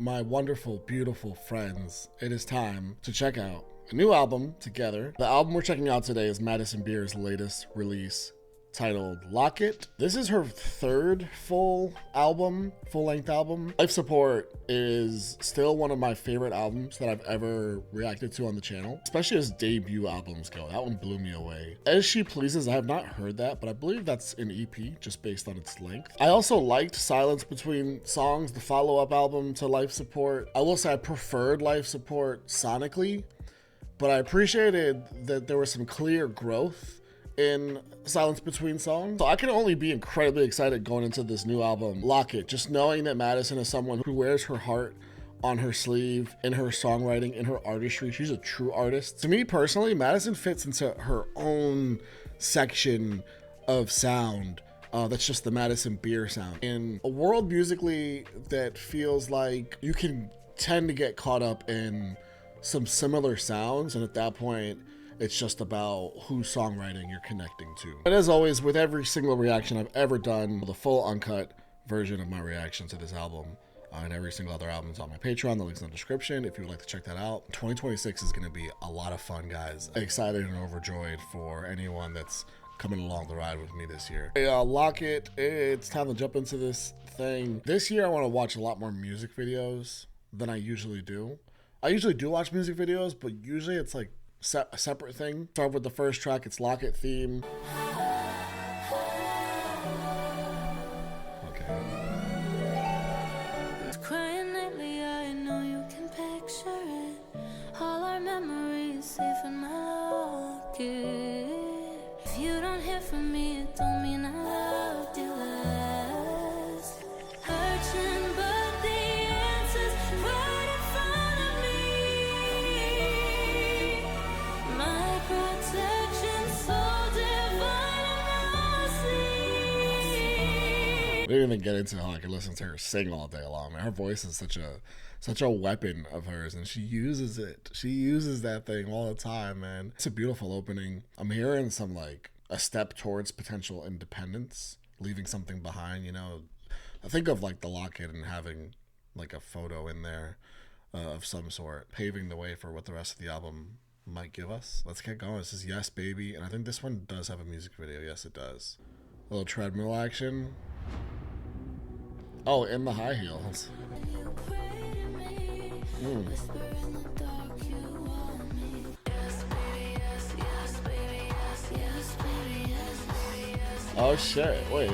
My wonderful, beautiful friends, it is time to check out a new album together. The album we're checking out today is Madison Beer's latest release, titled Locket. This is her third full-length album. Life Support is still one of my favorite albums that I've ever reacted to on the channel, especially as debut albums go. That one blew me away. As She Pleases, I have not heard that, but I believe that's an EP just based on its length. I also liked Silence Between Songs, the follow-up album to Life Support. I will say I preferred Life Support sonically, but I appreciated that there was some clear growth in Silence Between Songs. So I can only be incredibly excited going into this new album, Locket, just knowing that Madison is someone who wears her heart on her sleeve, in her songwriting, in her artistry. She's a true artist. To me personally, Madison fits into her own section of sound. That's just the Madison Beer sound. In a world musically that feels like you can tend to get caught up in some similar sounds, and at that point, it's just about whose songwriting you're connecting to. But as always, with every single reaction I've ever done, the full uncut version of my reaction to this album and every single other album is on my Patreon. The link's in the description if you would like to check that out. 2026 is going to be a lot of fun, guys. Excited and overjoyed for anyone that's coming along the ride with me this year. Hey, Locket, it's time to jump into this thing. This year I want to watch a lot more music videos than I usually do. I usually do watch music videos, but usually it's like a separate thing. Start with the first track, it's Locket theme. Okay. Crying nightly, I know you can picture it. All our memories safe in my locket. If you don't hear from me, it don't mean I loved you less. Searching, but the answer's right in front of me. My protection so divine and mercy. We didn't even get into how I could listen to her sing all day long. Man, her voice is such a weapon of hers, and she uses it. She uses that thing all the time, man. It's a beautiful opening. I'm hearing some like a step towards potential independence, leaving something behind, you know. I think of like the Locket and having like a photo in there of some sort, paving the way for what the rest of the album might give us. Let's get going. This is Yes Baby, and I think this one does have a music video. Yes, it does. A little treadmill action. Oh, in the high heels. Oh shit, wait.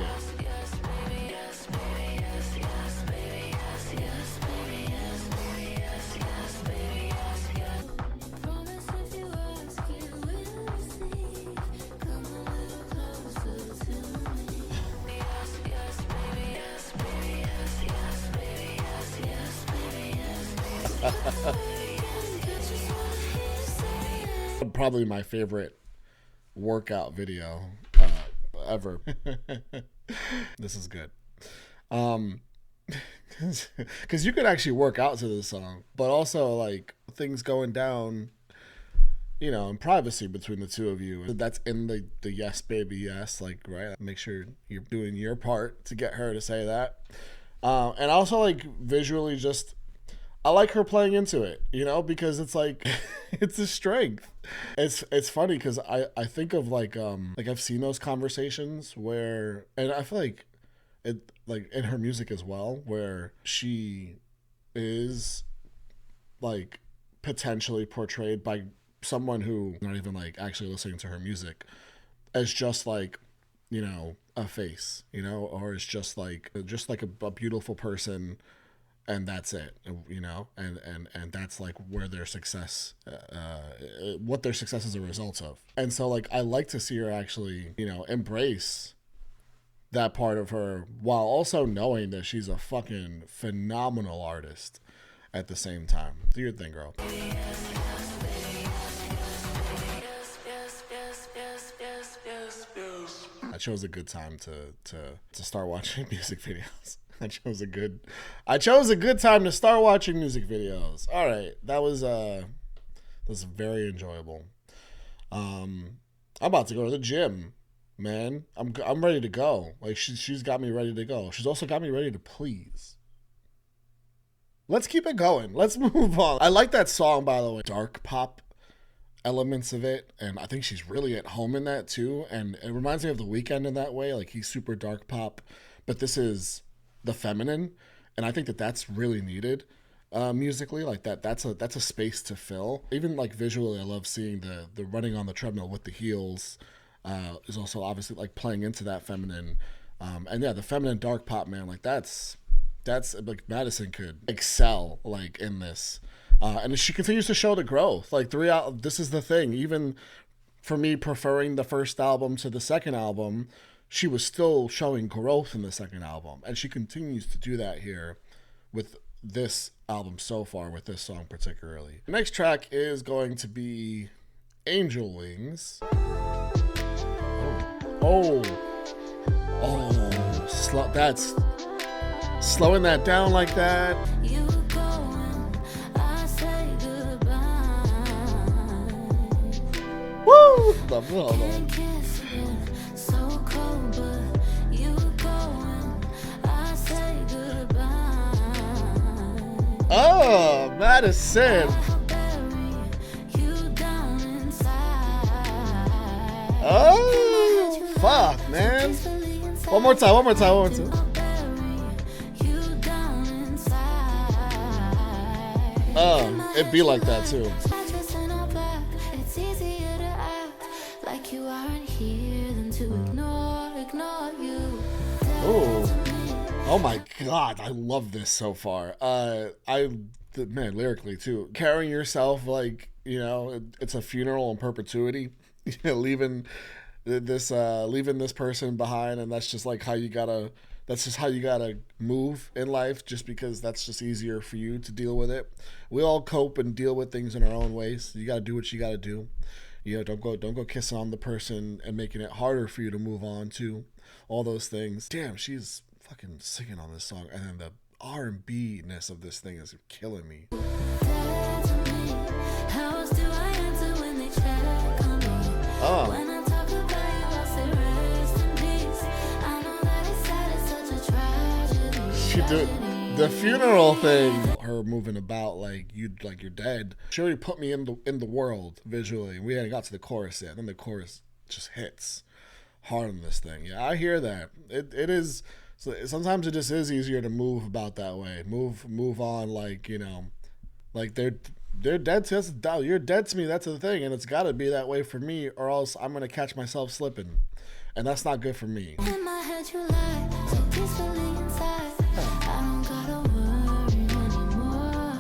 Probably my favorite workout video ever. This is good. Because you could actually work out to this song, but also like things going down, you know, in privacy between the two of you. That's in the Yes Baby Yes, like, right? Make sure you're doing your part to get her to say that. And also like visually just, I like her playing into it, you know, because it's like, it's a strength. It's funny because I think of like I've seen those conversations where, and I feel like it, like in her music as well, where she is like potentially portrayed by someone who not even like actually listening to her music as just like, you know, a face, you know, or it's just like a beautiful person, and that's it, you know, and that's like where their success, what their success is a result of. And so like I like to see her actually, you know, embrace that part of her while also knowing that she's a fucking phenomenal artist at the same time. Do your thing, girl. I chose a good time to start watching music videos. I chose a good time to start watching music videos. All right, that was very enjoyable. I'm about to go to the gym, man. I'm ready to go. Like she's got me ready to go. She's also got me ready to please. Let's keep it going. Let's move on. I like that song, by the way. Dark pop elements of it, and I think she's really at home in that too. And it reminds me of The Weeknd in that way. Like, he's super dark pop, but this is the feminine, and I think that that's really needed musically. Like that's a space to fill. Even like visually, I love seeing the running on the treadmill with the heels. Is also obviously like playing into that feminine, and yeah, the feminine dark pop, man. Like that's like Madison could excel like in this, and she continues to show the growth. Like this is the thing. Even for me, preferring the first album to the second album, she was still showing growth in the second album, and she continues to do that here with this album so far, with this song particularly. The next track is going to be Angel Wings. Oh, that's slowing that down like that. You going, I say goodbye. Woo! Love it. Kiss it, so cold, but you going, I say goodbye. Oh, Madison. I'll bury you down inside. Oh, fuck, man. One more time. I'll bury you down inside. Oh, it be like that too. It's easier to act like you aren't here than to ignore you. Oh my god, I love this so far. Man, lyrically too. Carrying yourself like, you know, it's a funeral in perpetuity. leaving this person behind, and that's just like how you gotta move in life, just because that's just easier for you to deal with it. We all cope and deal with things in our own ways. You gotta do what you gotta do. You know, don't go kissing on the person and making it harder for you to move on to all those things. Damn, she's fucking singing on this song, and then the R&B ness of this thing is killing me. How else do I answer when they check on me? When I talk about you, I'll say rest in peace. I know that it's sad, it's such a tragedy. She did the funeral thing, her moving about like you're dead. She already put me in the world visually. We hadn't got to the chorus yet. Then the chorus just hits hard on this thing. Yeah, I hear that. It is. So sometimes it just is easier to move about that way. Move on, like, you know, like they're dead to us. You're dead to me. That's the thing, and it's got to be that way for me, or else I'm gonna catch myself slipping, and that's not good for me. In my head you lie, so peacefully inside. I don't gotta worry anymore.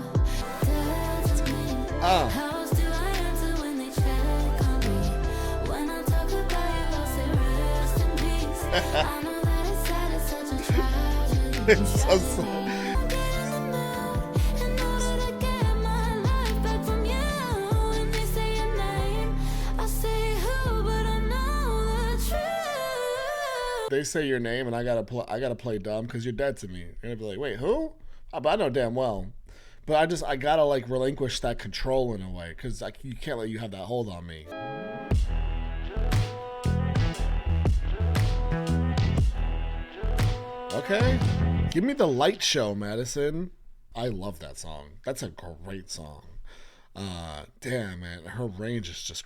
That's me. How else do I answer when they check on me? When I talk about you, I'll say rest in peace. I know that it's sad, it's such a tragedy. It's so sad. They say your name, and I gotta play dumb because you're dead to me. You're gonna be like, wait, who? But I know damn well. But I gotta like relinquish that control in a way, because you can't let you have that hold on me. Okay, give me the light show, Madison. I love that song. That's a great song. Damn, man, her range is just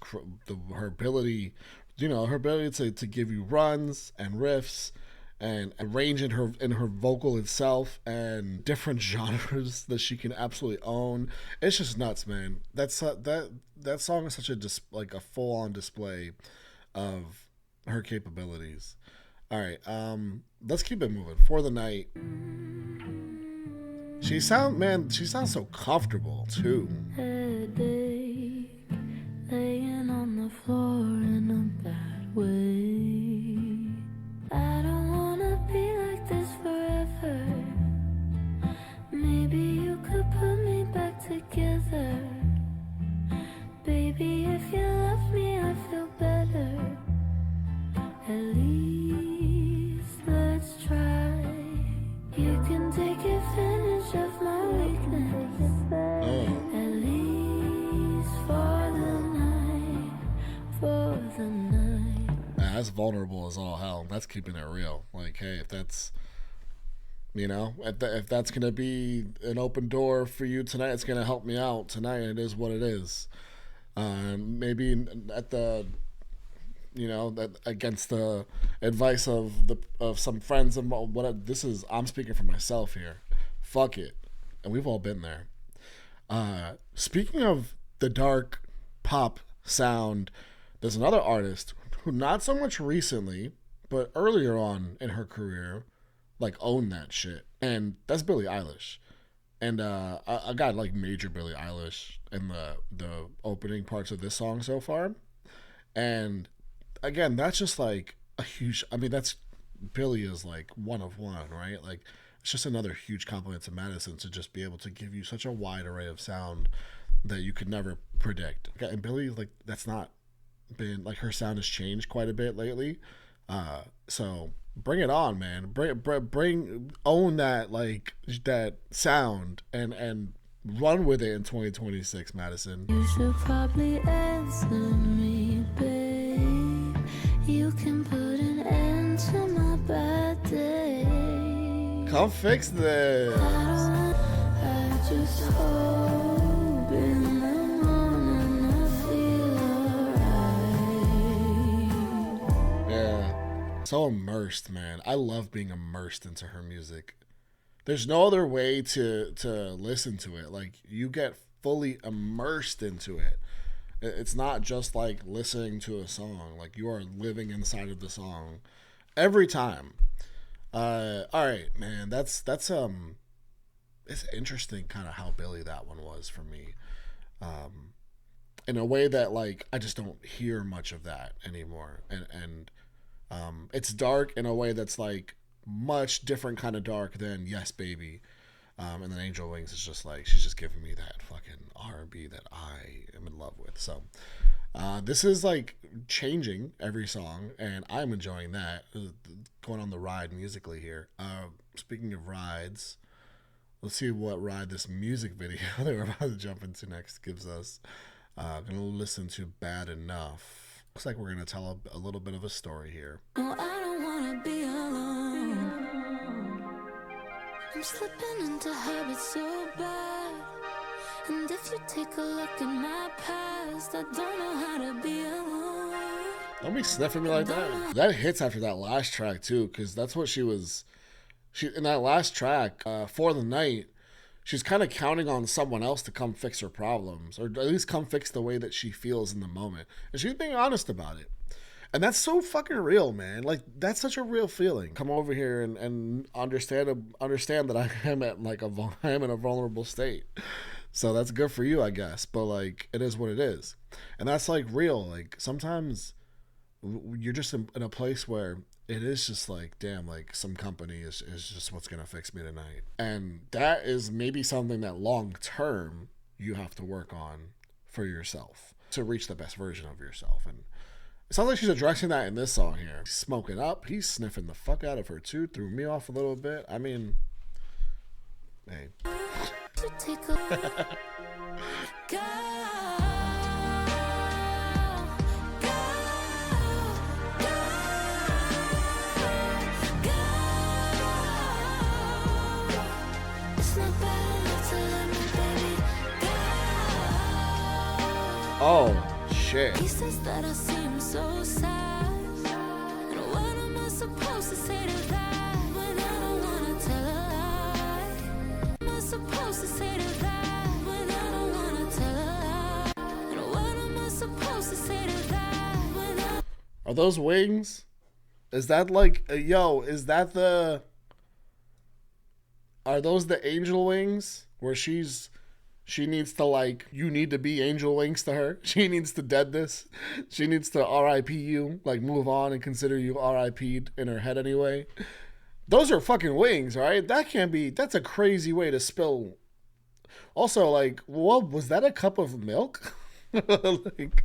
her ability. You know, her ability to give you runs and riffs and range in her vocal itself, and different genres that she can absolutely own. It's just nuts, man. That song is such a full-on display of her capabilities. All right, let's keep it moving. For the Night. She sounds so comfortable too. Headache, laying on the floor in a bad way. I don't wanna be like this forever. Maybe you could put me back together. Baby, if you love me, I feel better. At least let's try. You can take advantage of my weakness. At least for the night. That's vulnerable as all hell. That's keeping it real. Like, hey, if that's You know, if that's gonna be an open door for you tonight, it's gonna help me out tonight. It is what it is. Maybe at the, you know, that against the advice of some friends and what this is. I'm speaking for myself here. Fuck it, and we've all been there. Speaking of the dark pop sound, there's another artist who not so much recently, but earlier on in her career, like owned that shit, and that's Billie Eilish. And I got like major Billie Eilish in the opening parts of this song so far, and again, that's just like a huge. I mean, that's Billie is like one of one, right? Like it's just another huge compliment to Madison to just be able to give you such a wide array of sound that you could never predict. And Billie, like that's not been like her sound has changed quite a bit lately. So bring it on, man. Bring own that like that sound and run with it in 2026, Madison. You should probably answer me, babe. You can put an end to my bad day. Come fix this. I just hope in the morning I feel alright. Yeah. So immersed, man. I love being immersed into her music. There's no other way to listen to it. Like you get fully immersed into it. It's not just like listening to a song. Like you are living inside of the song every time. All right, man. That's it's interesting kind of how Billie that one was for me. In a way that like I just don't hear much of that anymore. And it's dark in a way that's like much different kind of dark than Yes Baby. And then Angel Wings is just like she's just giving me that fucking R&B that I am in love with. So this is like changing every song, and I'm enjoying that. Going on the ride musically here. Speaking of rides, let's see what ride this music video that we're about to jump into next gives us. Gonna listen to Bad Enough. Looks like we're gonna tell a little bit of a story here. No, I don't wanna be alone. I'm slipping into habits so bad. And if you take a look at my past, I don't know how to be alone. Don't be sniffing me like that. That hits after that last track too, because that's what she in that last track, For the Night, she's kind of counting on someone else to come fix her problems, or at least come fix the way that she feels in the moment. And she's being honest about it. And that's so fucking real, man. Like that's such a real feeling. Come over here and understand that I am at like I am in a vulnerable state. So that's good for you, I guess. But like it is what it is. And that's like real. Like sometimes you're just in a place where it is just like, damn, like some company is just what's going to fix me tonight. And that is maybe something that long term you have to work on for yourself to reach the best version of yourself. And it sounds like she's addressing that in this song here. He's smoking up. He's sniffing the fuck out of her too. Threw me off a little bit. I mean, hey. Oh, shit. He says that I seem so sad. And what am I supposed to say to that when I don't wanna tell a lie? What am I supposed to say to that when I don't wanna tell a lie? And what am I supposed to say to that when I... Are those wings? Is that like, is that are those the angel wings where she needs to like, you need to be angel wings to her. She needs to dead this. She needs to RIP you, like move on and consider you RIP'd in her head anyway. Those are fucking wings, right? That's a crazy way to spill. Also, like, what was that, a cup of milk? Like,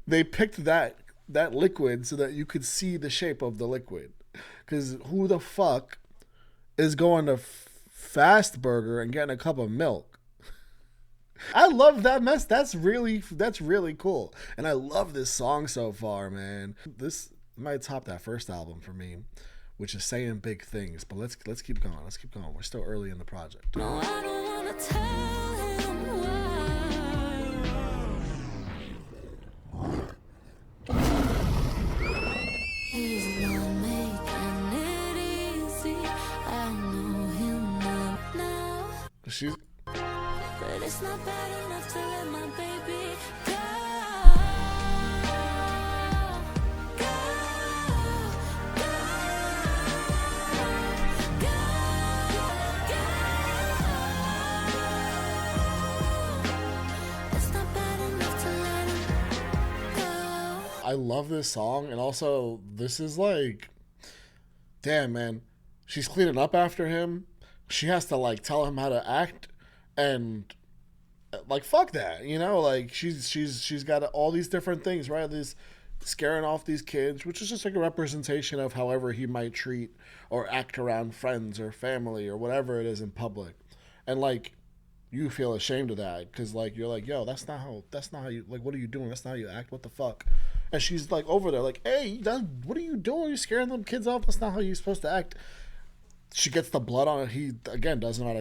they picked that liquid so that you could see the shape of the liquid. Because who the fuck is going to Fast Burger and getting a cup of milk? I love that mess. That's really cool. And I love this song so far, man. This might top that first album for me. which is saying big things. But let's keep going. Let's keep going. We're still early in the project. No, I don't wanna tell him why. He's not making it easy. I know him now. She's. But it's not bad enough to let my baby go. I love this song, and also this is like, damn man, she's cleaning up after him. She has to like tell him how to act, and like fuck that, you know, like she's got all these different things, right? These scaring off these kids, which is just like a representation of however he might treat or act around friends or family or whatever it is in public, and like you feel ashamed of that because like you're like, yo, that's not how you, like, what are you doing? That's not how you act. What the fuck? And she's like over there like, hey, what are you doing? You're scaring them kids off. That's not how you're supposed to act. She gets the blood on it. He again doesn't know how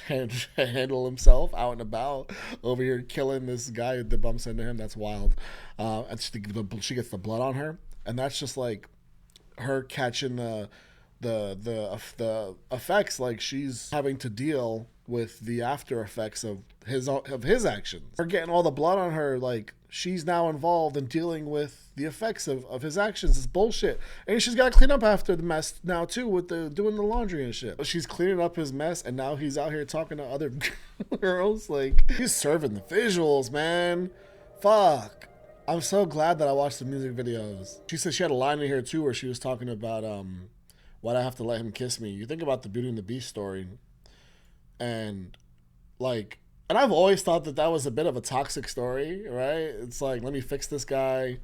to handle himself out and about over here killing this guy that bumps into him. That's wild. And she gets the blood on her, and that's just like her catching the effects. Like she's having to deal with the after effects of his actions. Her getting all the blood on her, like she's now involved in dealing with the effects of his actions. It's bullshit. And she's got to clean up after the mess now too with doing the laundry and shit. She's cleaning up his mess, and now he's out here talking to other girls. Like he's serving the visuals, man. Fuck. I'm so glad that I watched the music videos. She said she had a line in here too where she was talking about why'd I have to let him kiss me. You think about the Beauty and the Beast story, and like, and I've always thought that was a bit of a toxic story, right? It's like, let me fix this guy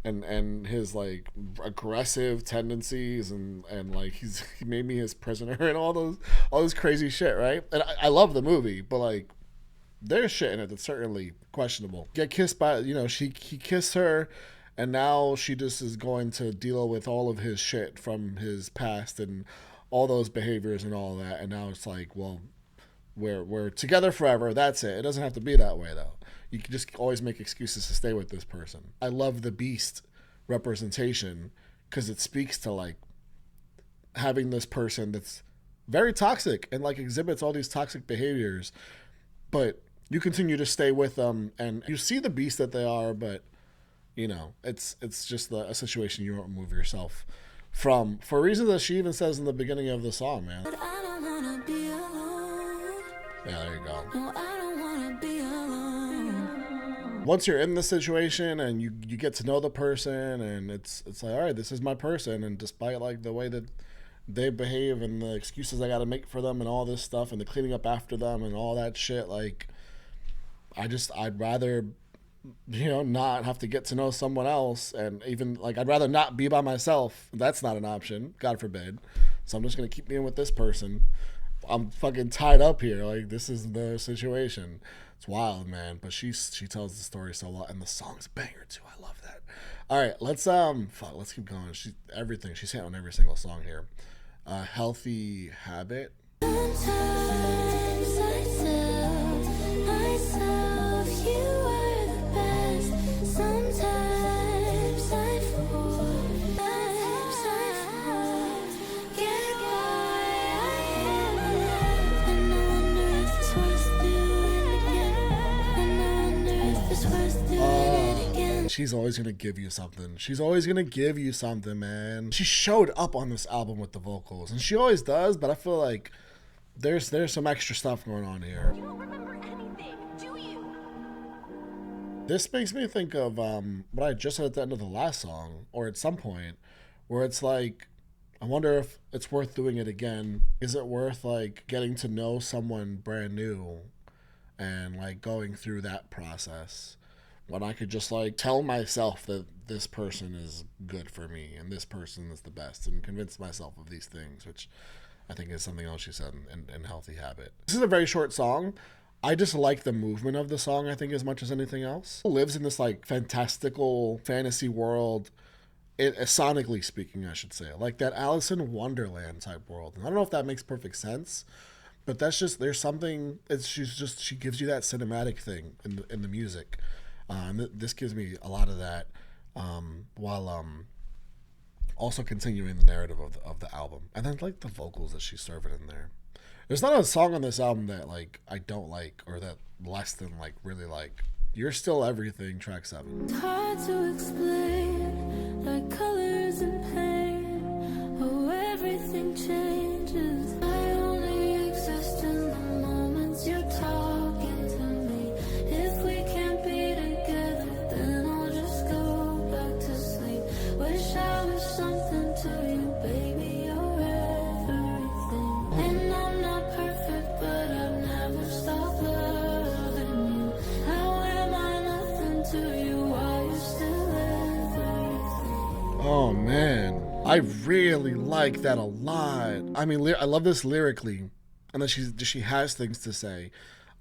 and his like aggressive tendencies, and like he made me his prisoner and all those crazy shit, right? And I love the movie, but like there's shit in it that's certainly questionable. Get kissed by, you know, he kissed her, and now she just is going to deal with all of his shit from his past and all those behaviors and all that. And now it's like, well, we're together forever. That's it. It doesn't have to be that way though. You can just always make excuses to stay with this person. I love the Beast representation because it speaks to like having this person that's very toxic and like exhibits all these toxic behaviors, but you continue to stay with them and you see the beast that they are, but you know, it's just a situation you won't remove yourself from, for reasons that she even says in the beginning of the song, man. But I don't wanna be alone. Yeah, there you go. No, I don't wanna be alone. Once you're in the situation and you get to know the person, and it's like, all right, this is my person, and despite like the way that they behave and the excuses I got to make for them and all this stuff and the cleaning up after them and all that shit, like I'd rather, you know, not have to get to know someone else, and even like I'd rather not be by myself. That's not an option, God forbid. So I'm just gonna keep being with this person. I'm fucking tied up here. Like this is the situation. It's wild, man. But she tells the story so well, and the song's a banger too. I love that. All right, let's keep going. She's hitting on every single song here. Healthy Habit. Sometimes I tell myself you are the best. Sometimes I fall. Get why I am alive. And I wonder if it's worth doing again. And I wonder if it's worth doing it again. She's always gonna give you something. She's always gonna give you something, man. She showed up on this album with the vocals, and she always does, but I feel like there's some extra stuff going on here. You don't remember anything, do you? This makes me think of what I just said at the end of the last song, or at some point, where it's like, I wonder if it's worth doing it again. Is it worth like getting to know someone brand new and like going through that process when I could just like tell myself that this person is good for me and this person is the best, and convince myself of these things, which I think is something else she said in Healthy Habit. This is a very short song. I just like the movement of the song, I think, as much as anything else. It lives in this like fantastical fantasy world sonically speaking, I should say, like that Alice in Wonderland type world. And I don't know if that makes perfect sense, but that's just, there's something. She gives you that cinematic thing in the music, and this gives me a lot of that, while also continuing the narrative of the album, and then like the vocals that she's serving in there. There's not a song on this album that like I don't like, or that less than like really like. You're Still Everything, track 7. It's hard to explain, like colors and pain. Oh, everything changes. I only exist in the moments you're talking to me. If we can't be together, then I'll just go back to sleep. Wish I was something to you, baby. You're everything. And I'm not perfect, but I've never stopped loving you. How am I nothing to you? Why you still everything? Oh man, I really like that a lot. I mean, I love this lyrically, and then she has things to say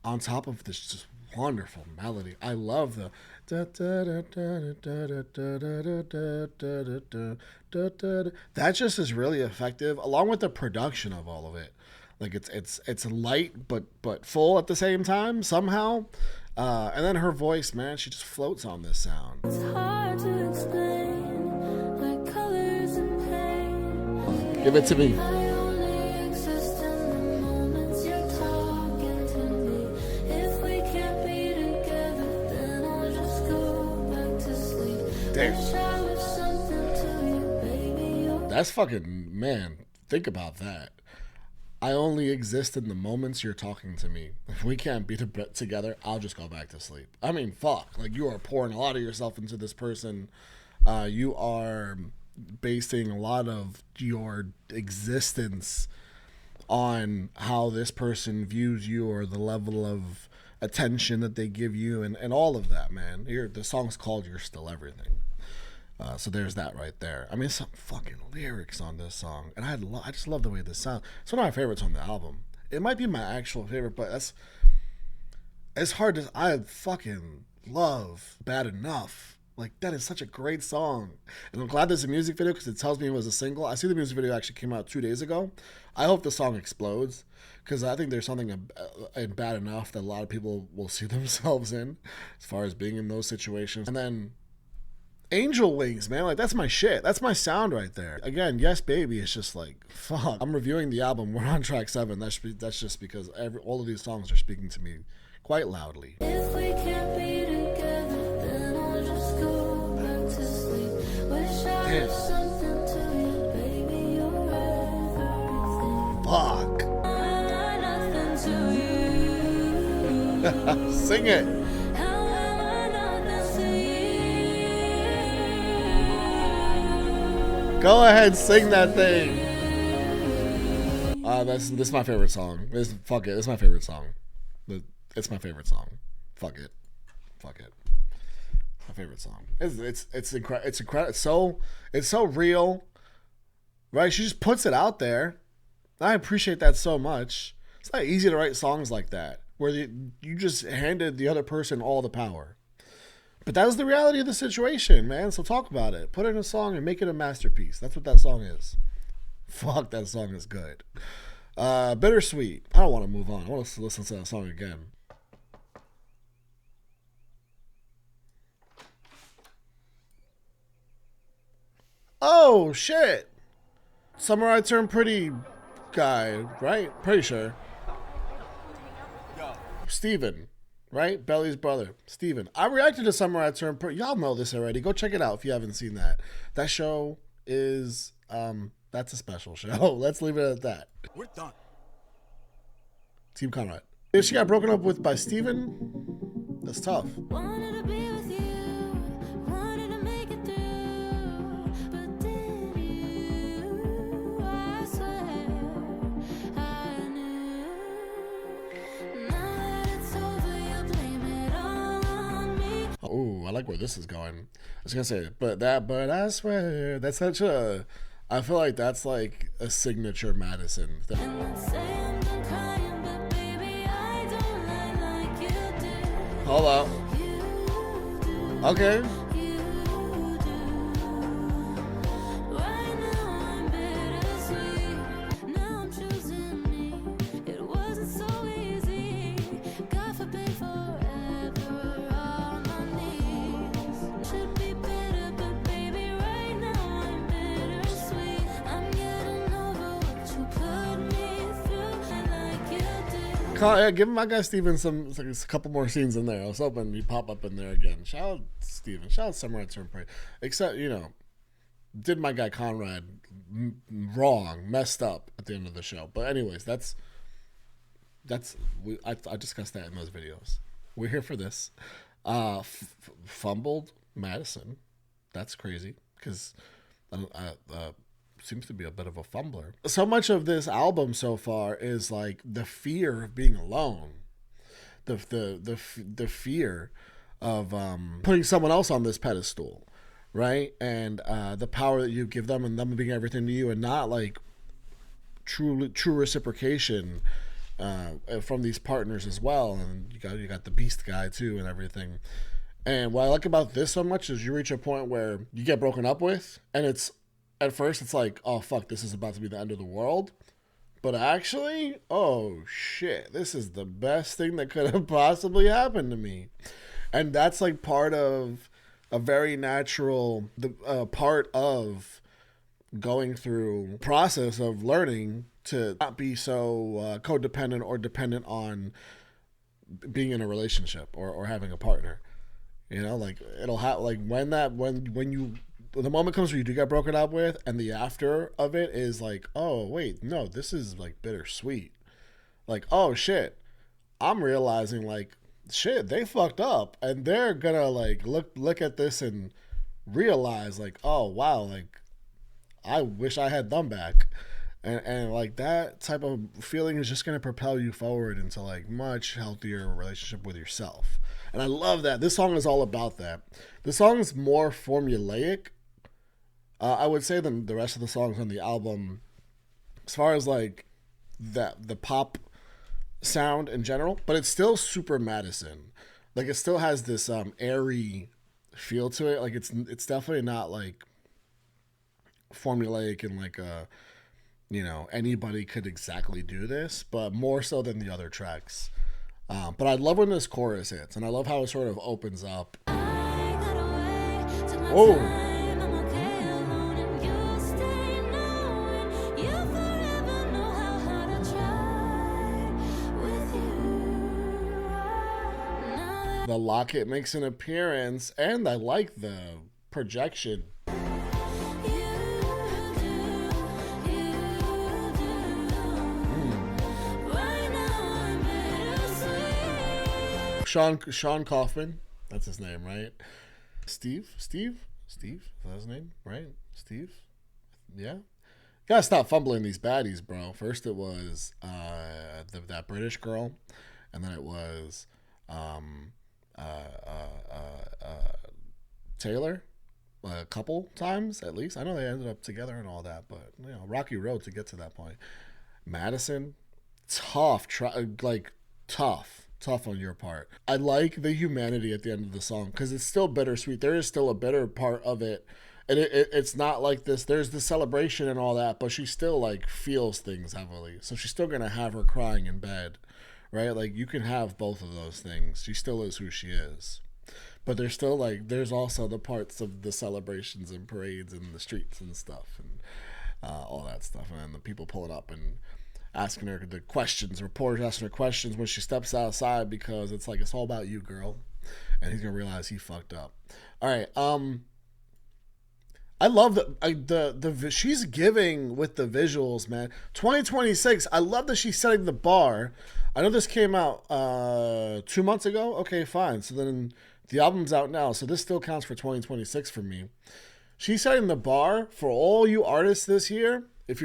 on top of this just wonderful melody. I love the that just is really effective, along with the production of all of it. Like it's light but full at the same time somehow. And then her voice, man, she just floats on this sound. It's hard to explain, like colors and pain. Give it to me. I only exist in the moments you're talking to me. If we can't be together, then I'll just go back to sleep. Damn. Wish I was something to you, baby. You're That's fucking, man, think about that. I only exist in the moments you're talking to me. If we can't be together, I'll just go back to sleep. I mean, fuck. Like, you are pouring a lot of yourself into this person. You are basing a lot of your existence on how this person views you, or the level of attention that they give you, and all of that, man. The song's called You're Still Everything. So there's that right there. I mean, some fucking lyrics on this song, and I just love the way this sounds. It's one of my favorites on the album. It might be my actual favorite, but it's hard to. I fucking love Bad Enough. Like, that is such a great song, and I'm glad there's a music video because it tells me it was a single. I see the music video actually came out 2 days ago. I hope the song explodes, because I think there's something in Bad Enough that a lot of people will see themselves in, as far as being in those situations. And then Angel Wings, man, like, that's my shit. That's my sound right there. Again, Yes Baby is just like, fuck. I'm reviewing the album. We're on track 7. That's just because all of these songs are speaking to me quite loudly. If we can't be together, then I'll just go back to sleep. Wish I was something to you, baby. You're everything. Fuck. I'm nothing to you. Sing it. How am I nothing to you? Go ahead, sing that thing. This is my favorite song. Fuck it. It's my favorite song. It's my favorite song. Fuck it. My favorite song. It's incredible. It's so real, right? She just puts it out there. I appreciate that so much. It's not easy to write songs like that, where you just handed the other person all the power. But that was the reality of the situation, man. So talk about it. Put it in a song and make it a masterpiece. That's what that song is. Fuck, that song is good. Bittersweet. I don't want to move on. I want to listen to that song again. Oh, shit. Summer I Turn Pretty guy, right? Pretty sure. Steven, right? Belly's brother, Steven. I reacted to Summer I Turn Pretty. Y'all know this already. Go check it out if you haven't seen that. That show is, that's a special show. Let's leave it at that. We're done. Team Conrad. If she got broken up with by Steven, that's tough. Wanted to be with you, wanted to make it through, but did you? I swear I knew. Now that it's over, you blame it all on me. Oh, I like where this is going. I was gonna say, but I swear, that's such a. I feel like that's like a signature Madison thing. And let's say I'm done crying, but baby, I don't lie like you do. Hold up. You do, Okay. you do. Yeah, give my guy Steven a couple more scenes in there. I was hoping he'd pop up in there again. Shout out Steven. Shout out Summer at Turnpike. Except, did my guy Conrad wrong, messed up at the end of the show. But anyways, I discussed that in those videos. We're here for this. Fumbled Madison. That's crazy because seems to be a bit of a fumbler. So much of this album so far is like the fear of being alone, the fear of putting someone else on this pedestal, right? And the power that you give them and them being everything to you, and not like true reciprocation from these partners as well. And you got the beast guy too and everything. And what I like about this so much is you reach a point where you get broken up with, and it's at first it's like, oh fuck, this is about to be the end of the world. But actually, oh shit, this is the best thing that could have possibly happened to me. And that's like part of a very natural part of going through process of learning to not be so codependent or dependent on being in a relationship or having a partner. Like it'll have like when the moment comes where you do get broken up with, and the after of it is like, oh wait, no, this is like bittersweet. Like, oh shit, I'm realizing like shit, they fucked up, and they're gonna like look at this and realize like, oh wow, like I wish I had them back. And like that type of feeling is just going to propel you forward into like much healthier relationship with yourself. And I love that. This song is all about that. The song is more formulaic, I would say, than the rest of the songs on the album. As far as like the pop sound in general, but it's still super Madison. Like it still has this airy feel to it. Like it's definitely not like formulaic and like anybody could exactly do this, but more so than the other tracks. But I love when this chorus hits, and I love how it sort of opens up. Oh, the Locket makes an appearance, and I like the projection. Sean Kaufman, that's his name, right? Steve, is that his name, right? Steve, yeah. Gotta stop fumbling these baddies, bro. First it was that British girl, and then it was Taylor, a couple times at least. I know they ended up together and all that, but rocky road to get to that point. Madison, tough on your part. I like the humanity at the end of the song because it's still bittersweet. There is still a bitter part of it, and it's not like this. There's the celebration and all that, but she still like feels things heavily. So she's still gonna have her crying in bed, right? Like you can have both of those things. She still is who she is, but there's still like there's also the parts of the celebrations and parades and the streets and stuff and all that stuff, and then the people pulling up and asking her the questions, reporters asking her questions when she steps outside, because it's like, it's all about you, girl. And he's gonna realize he fucked up. All right. I love the she's giving with the visuals, man. 2026. I love that she's setting the bar. I know this came out 2 months ago. Okay, fine. So then the album's out now. So this still counts for 2026 for me. She's setting the bar for all you artists this year. If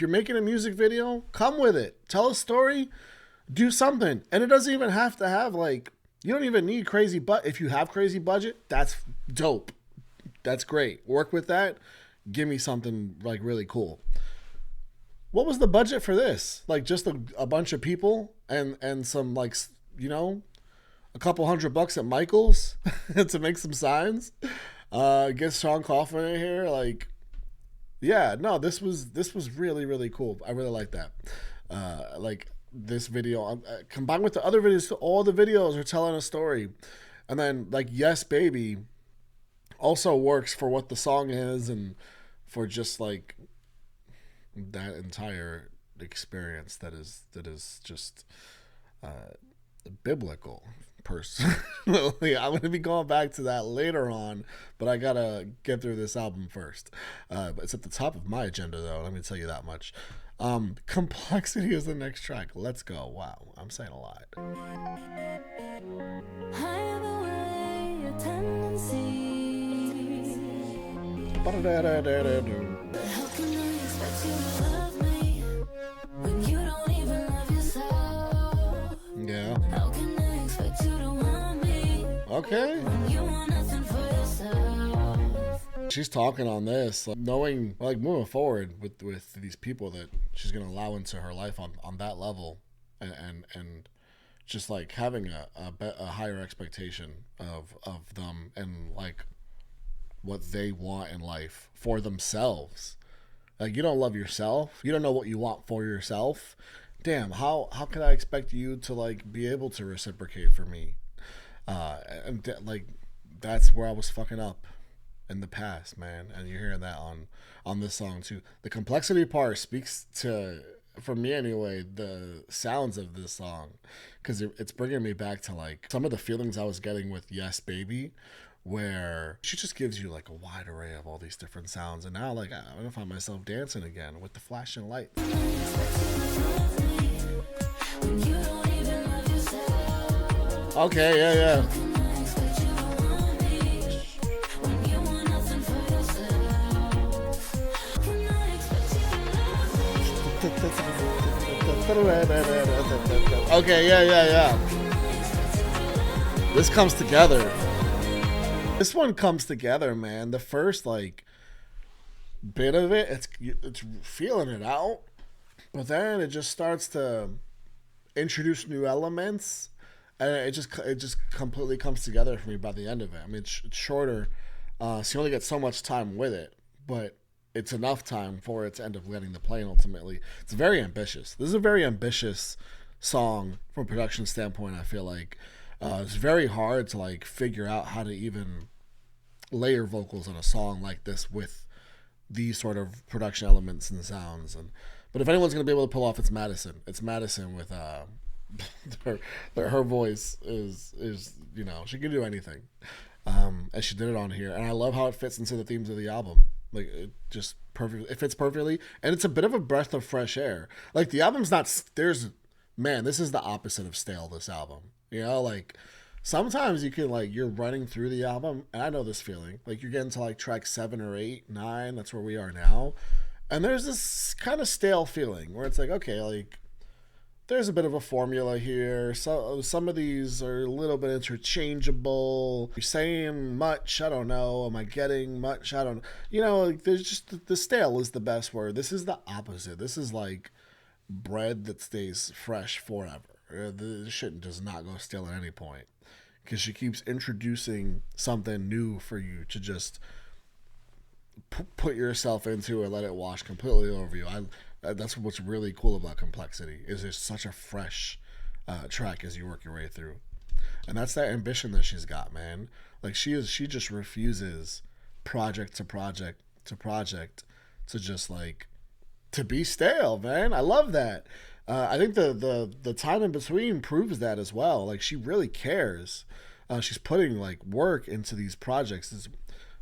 you're making a music video, come with it. Tell a story, do something. And it doesn't even have to have like, you don't even need crazy, but if you have crazy budget, that's dope. That's great. Work with that. Give me something like really cool. What was the budget for this? Like just a bunch of people and some like, a couple $100 at Michael's to make some signs. Get Sean Kaufman in here. Like, yeah, no, this was really, really cool. I really like that. Like this video combined with the other videos, all the videos are telling a story. And then like Yes Baby also works for what the song is and for just like that entire experience that is just biblical. Personally, I'm going to be going back to that later on, but I gotta get through this album first. But it's at the top of my agenda, though. Let me tell you that much. Complexity is the next track. Let's go. Wow, I'm saying a lot. Hide away your tendencies. But how can I expect you to love me when you don't even love yourself? Yeah. How can I expect you to want me Okay. when you want nothing for yourself? She's talking on this, like, knowing, like, moving forward with these people that she's gonna allow into her life on that level, and just like having a higher expectation of them and like what they want in life for themselves. Like, you don't love yourself, you don't know what you want for yourself. Damn, how can I expect you to like be able to reciprocate for me? Like, that's where I was fucking up in the past, man. And you're hearing that on this song too. The complexity part speaks to, for me anyway, the sounds of this song, because it's bringing me back to like some of the feelings I was getting with Yes Baby, where she just gives you like a wide array of all these different sounds. And now, like, I'm gonna find myself dancing again with the flashing light. Okay, yeah. Okay, yeah. This comes together. This one comes together, man. The first like bit of it, it's feeling it out, but then it just starts to introduce new elements, and it just completely comes together for me by the end of it. I mean, it's shorter, so you only get so much time with it, but it's enough time for it to end up landing the plane ultimately. It's very ambitious. This is a very ambitious song from a production standpoint. I feel like it's very hard to like figure out how to even layer vocals on a song like this with these sort of production elements and sounds. But if anyone's gonna be able to pull off, it's Madison. It's Madison with her voice is you know, she can do anything, and she did it on here. And I love how it fits into the themes of the album. Like, it just perfect. It fits perfectly, and it's a bit of a breath of fresh air. Like, the album's not. This is the opposite of stale. This album, you know, like sometimes you can like you're running through the album, and I know this feeling. Like, you're getting to like track 7 or 8, 9. That's where we are now, and there's this kind of stale feeling where it's like, okay, like there's a bit of a formula here. So some of these are a little bit interchangeable. You're saying much, I don't know. Am I getting much? I don't know. You know, like, there's just the stale is the best word. This is the opposite. This is like bread that stays fresh forever. This shit does not go stale at any point, because she keeps introducing something new for you to just put yourself into and let it wash completely over you. That's what's really cool about Complexity, is there's such a fresh track as you work your way through. And that's that ambition that she's got, man. Like, she just refuses project to project to project to just like to be stale, man. I love that. I think the time in between proves that as well. Like, she really cares. She's putting like work into these projects. This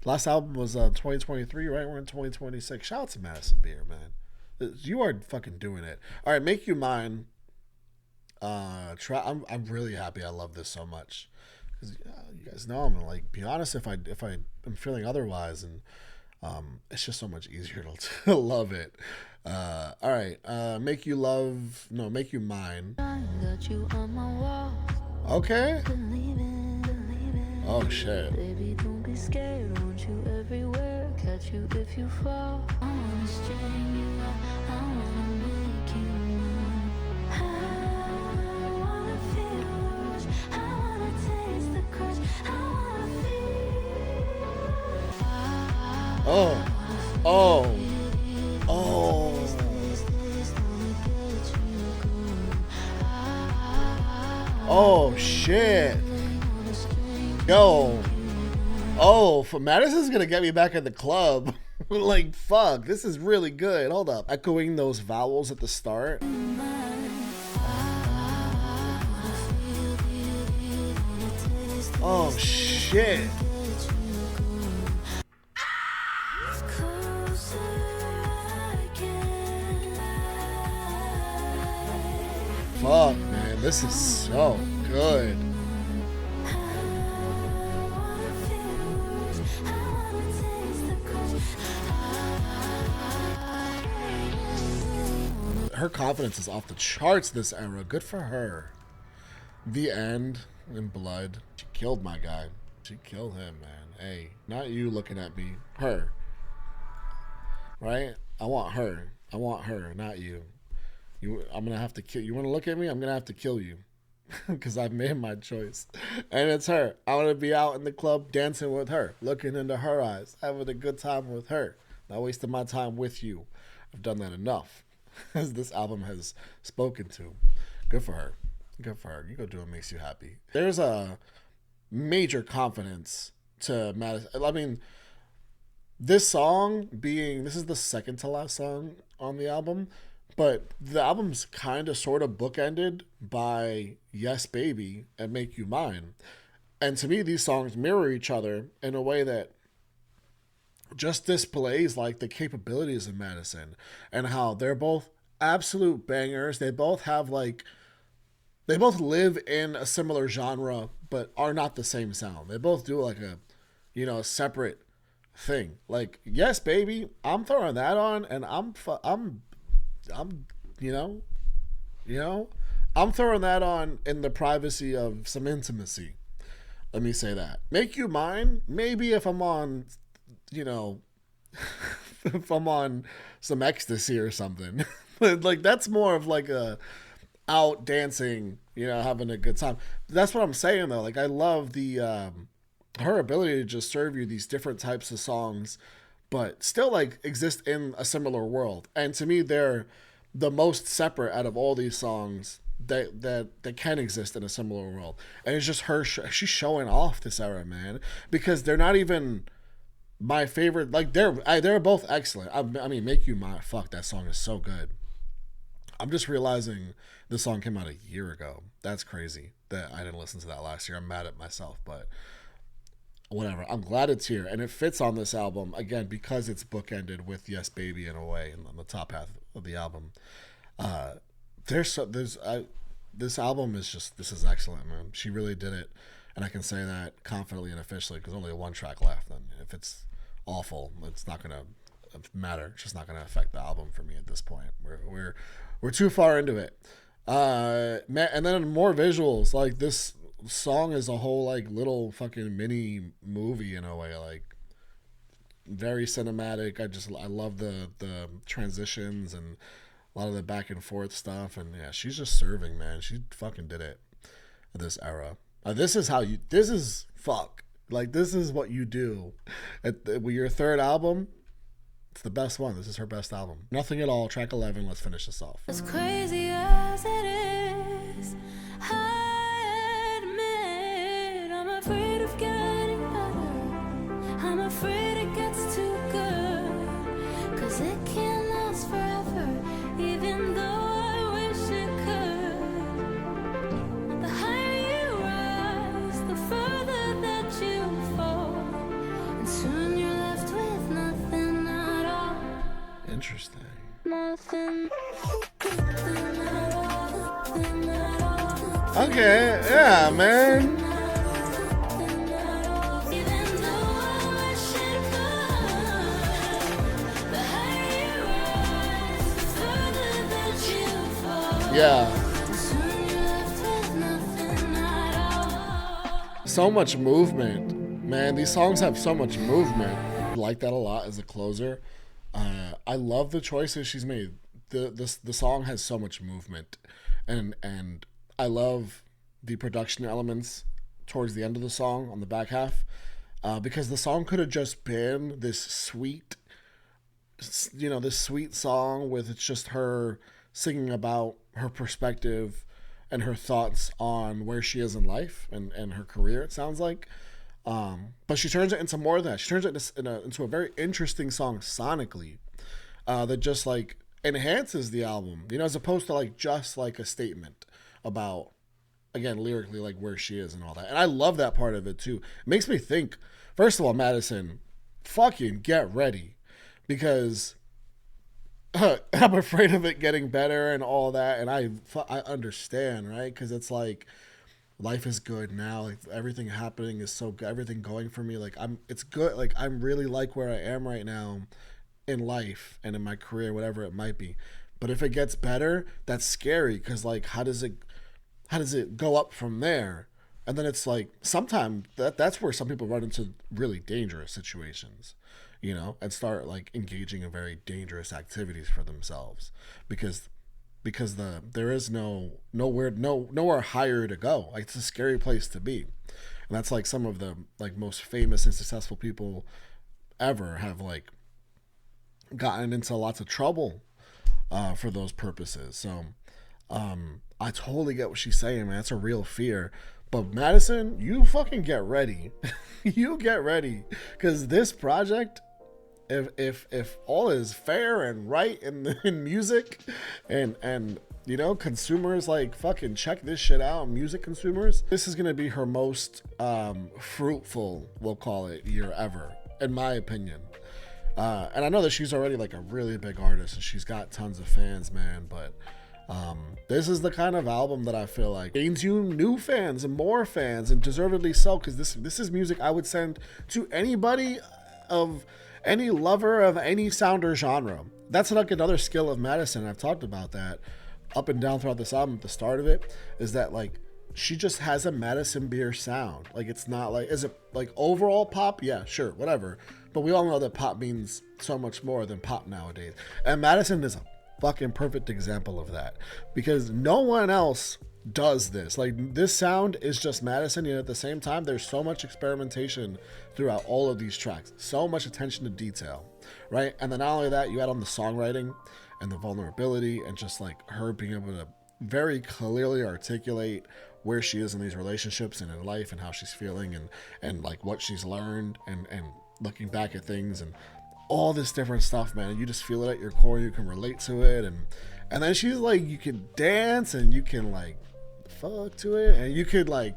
last album was 2023, right? We're in 2026. Shout out to Madison Beer, man. You are fucking doing it. All right, Make You Mine. I'm really happy. I love this so much, because you guys know I'm gonna like be honest if I am feeling otherwise, and it's just so much easier to love it. All right, Make You Mine. Got you on my wall. Okay. Believing. Oh shit. Baby, don't be scared. Want you everywhere. Catch you if you fall. I wanna string you up. I wanna make you mine. I wanna feel the rush. I wanna taste the crush. I wanna feel. Oh. Oh shit. Yo. Oh, for Madison's gonna get me back at the club. Like, fuck, this is really good. Hold up. Echoing those vowels at the start. Oh, shit. Fuck, man, this is so good. Her confidence is off the charts this era. Good for her. The End in Blood. She killed my guy. She killed him, man. Hey, not you looking at me. Her. Right? I want her. I want her, not you. I'm gonna have to kill you. Want to look at me? I'm gonna have to kill you. Because I've made my choice. And it's her. I want to be out in the club dancing with her, looking into her eyes, having a good time with her, not wasting my time with you. I've done that enough. As this album has spoken to. Good for her. Good for her. You go do what makes you happy. There's a major confidence to Madison. I mean, this song this is the second to last song on the album, but the album's kind of sort of bookended by Yes Baby and Make You Mine. And to me, these songs mirror each other in a way that just displays like the capabilities of Madison and how they're both absolute bangers. They both have they both live in a similar genre but are not the same sound. They both do like a separate thing. Like, Yes Baby, I'm throwing that on and I'm I'm throwing that on in the privacy of some intimacy. Let me say that. Make You Mine, maybe if I'm on if I'm on some ecstasy or something. But like, that's more of like a out dancing, having a good time. That's what I'm saying though. Like, I love the her ability to just serve you these different types of songs, but still like exist in a similar world. And to me, they're the most separate out of all these songs that can exist in a similar world. And it's just her. She's showing off this era, man, because they're not even my favorite. Like, they're both excellent. I mean, Make You Mine. Fuck, that song is so good. I'm just realizing the song came out a year ago. That's crazy that I didn't listen to that last year. I'm mad at myself, but whatever. I'm glad it's here, and it fits on this album again because it's bookended with Yes Baby in a way, and on the top half of the album. This album is this is excellent, man. She really did it, and I can say that confidently and officially because only one track left. And if it's awful, it's not gonna matter. It's just not gonna affect the album for me at this point. We're too far into it. And then more visuals. Like, this song is a whole like little fucking mini movie in a way. Like, very cinematic. I love the transitions and a lot of the back and forth stuff. And yeah, she's just serving, man. She fucking did it at this era. This is what you do with your third album. It's the best one. This is her best album. Nothing at All, track 11. Let's finish this off. As crazy as it is, I admit I'm afraid of getting better. I'm afraid it gets too good, 'cause it can't last forever, even though I wish it could. The higher you rise, the further that you fall, and soon you're left with nothing at all. Interesting. Nothing. Okay, yeah, man. Yeah. So much movement, man. These songs have so much movement. I like that a lot as a closer. I love the choices she's made. The song has so much movement, and I love the production elements towards the end of the song on the back half, because the song could have just been this sweet song with it's just her singing about her perspective and her thoughts on where she is in life and her career, it sounds like. But she turns it into more than that. She turns it into a very interesting song sonically, that just like enhances the album, you know, as opposed to like just like a statement about, again, lyrically, like where she is and all that. And I love that part of it too. It makes me think, first of all, Madison, fucking get ready, because I'm afraid of it getting better and all that. And I understand, right? Because it's like, life is good now. Like everything happening is so good. Everything going for me, like it's good. Like I'm really like where I am right now in life and in my career, whatever it might be. But if it gets better, that's scary, because like how does it go up from there? And then it's like sometimes that's where some people run into really dangerous situations, you know, and start like engaging in very dangerous activities for themselves, because there is nowhere higher to go. Like it's a scary place to be. And that's like some of the like most famous and successful people ever have like gotten into lots of trouble for those purposes. So I totally get what she's saying, man. It's a real fear. But Madison, you fucking get ready. You get ready, because this project, if all is fair and right in music, and you know, consumers like fucking check this shit out, music consumers, this is gonna be her most fruitful, we'll call it, year ever, in my opinion. And I know that she's already like a really big artist and she's got tons of fans, man, but this is the kind of album that I feel like gains you new fans and more fans, and deservedly so, because this is music I would send to anybody of any lover of any sound or genre. That's like another skill of Madison. I've talked about that up and down throughout this album. At the start of it is that like she just has a Madison Beer sound. Like it's not like, is it like overall pop? Yeah, sure, whatever. But we all know that pop means so much more than pop nowadays. And Madison is a fucking perfect example of that, because no one else does this. Like this sound is just Madison, and at the same time there's so much experimentation throughout all of these tracks, so much attention to detail, right? And then not only that, you add on the songwriting and the vulnerability, and just like her being able to very clearly articulate where she is in these relationships and in life, and how she's feeling, and like what she's learned, and looking back at things and all this different stuff, man. And you just feel it at your core, you can relate to it, and then she's like, you can dance and you can like fuck to it, and you could like,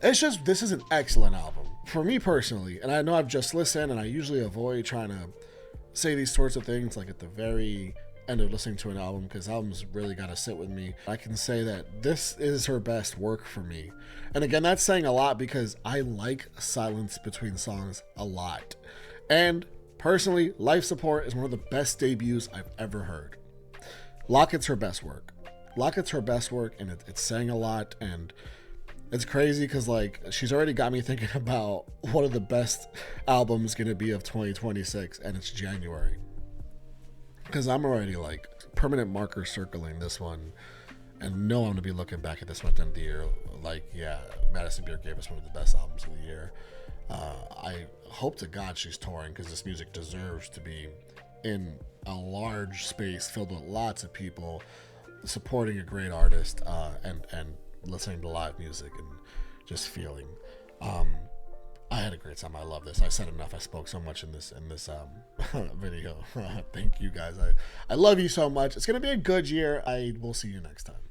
it's just, this is an excellent album for me personally. And I know I've just listened, and I usually avoid trying to say these sorts of things like at the very end of listening to an album, because albums really got to sit with me. I can say that this is her best work for me. And again, that's saying a lot, because I like silence between songs a lot. And personally, Life Support is one of the best debuts I've ever heard. Locket's her best work. And it's saying a lot, and it's crazy because like she's already got me thinking about one of the best albums gonna be of 2026, and it's January. Because I'm already like permanent marker circling this one, and know I'm gonna be looking back at this one at the end of the year. Like, yeah, Madison Beer gave us one of the best albums of the year. I hope to God she's touring, because this music deserves to be in a large space filled with lots of people supporting a great artist, and listening to live music and just feeling. I had a great time. I love this. I said enough. I spoke so much in this video. Thank you guys. I love you so much. It's gonna be a good year. I will see you next time.